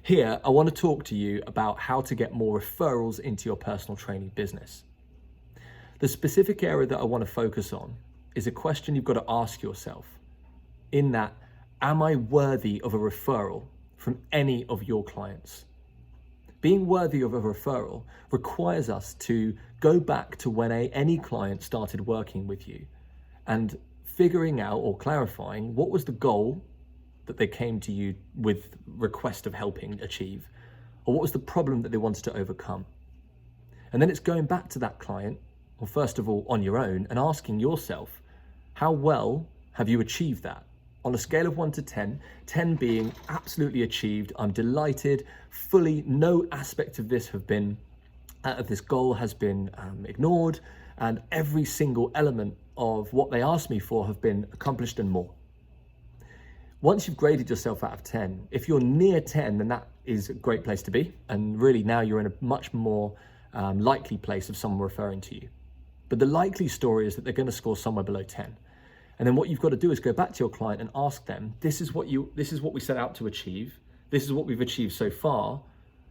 Here, I want to talk to you about how to get more referrals into your personal training business. The specific area that I want to focus on is a question you've got to ask yourself, in that, am I worthy of a referral from any of your clients? Being worthy of a referral requires us to go back to when any client started working with you and figuring out or clarifying what was the goal that they came to you with request of helping achieve, or what was the problem that they wanted to overcome. And then it's going back to that client, or first of all on your own, and asking yourself, how well have you achieved that? On a scale of 1 to 10, 10 being absolutely achieved, I'm delighted, fully no aspect of this goal has been ignored, and every single element of what they asked me for have been accomplished and more. Once you've graded yourself out of 10, if you're near 10, then that is a great place to be. And really now you're in a much more likely place of someone referring to you. But the likely story is that they're going to score somewhere below 10. And then what you've got to do is go back to your client and ask them, this is what we set out to achieve. This is what we've achieved so far.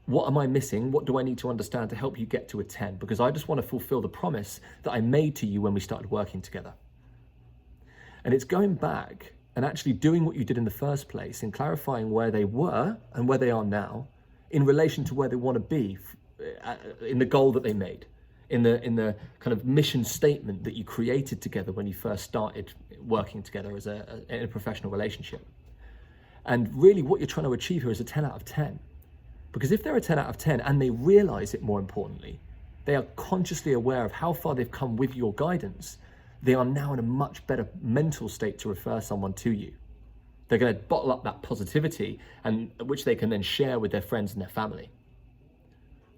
What am I missing? What do I need to understand to help you get to a 10? Because I just want to fulfill the promise that I made to you when we started working together. And it's going back and actually doing what you did in the first place and clarifying where they were and where they are now in relation to where they want to be in the goal that they made, in the kind of mission statement that you created together when you first started working together in a professional relationship. And really what you're trying to achieve here is a 10 out of 10. Because if they're a 10 out of 10 and they realize it, more importantly, they are consciously aware of how far they've come with your guidance, they are now in a much better mental state to refer someone to you. They're going to bottle up that positivity, and which they can then share with their friends and their family.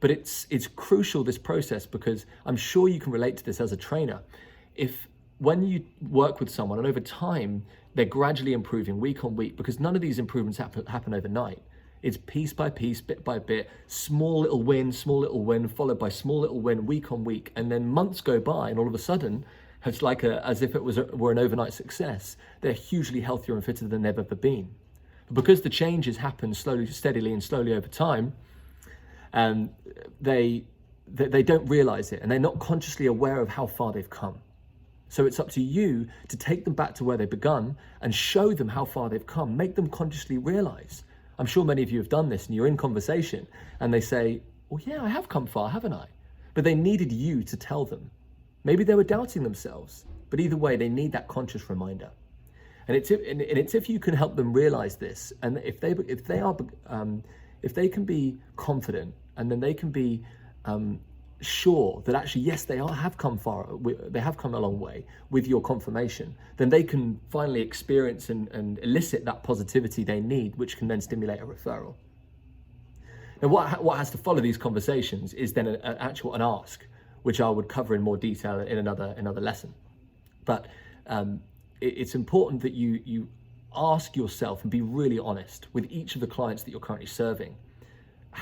But it's crucial, this process, because I'm sure you can relate to this as a trainer. If when you work with someone and over time, they're gradually improving week on week, because none of these improvements happen overnight. It's piece by piece, bit by bit, small little win, followed by small little win week on week. And then months go by and all of a sudden, it's like as if it were an overnight success. They're hugely healthier and fitter than they've ever been. But because the changes happen steadily over time, they don't realize it, and they're not consciously aware of how far they've come. So it's up to you to take them back to where they begun and show them how far they've come. Make them consciously realize. I'm sure many of you have done this, and you're in conversation and they say, well, yeah, I have come far, haven't I? But they needed you to tell them. Maybe they were doubting themselves, but either way, they need that conscious reminder. And it's if you can help them realize this, and if they can be confident, and then they can be sure that actually, yes, they have come far, they have come a long way with your confirmation, then they can finally experience and elicit that positivity they need, which can then stimulate a referral. Now, what has to follow these conversations is then an ask, which I would cover in more detail in another lesson. But it's important that you ask yourself and be really honest with each of the clients that you're currently serving.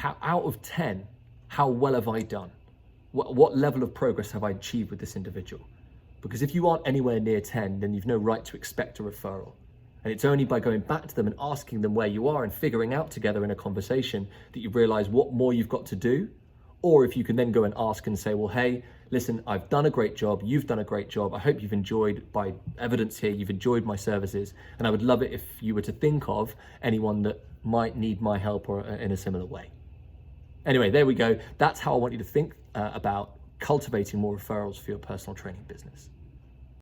Out of 10, how well have I done? What level of progress have I achieved with this individual? Because if you aren't anywhere near 10, then you've no right to expect a referral. And it's only by going back to them and asking them where you are and figuring out together in a conversation that you realize what more you've got to do. Or if you can then go and ask and say, well, hey, listen, I've done a great job. You've done a great job. I hope you've enjoyed, by evidence here, you've enjoyed my services. And I would love it if you were to think of anyone that might need my help or in a similar way. Anyway, there we go. That's how I want you to think about cultivating more referrals for your personal training business.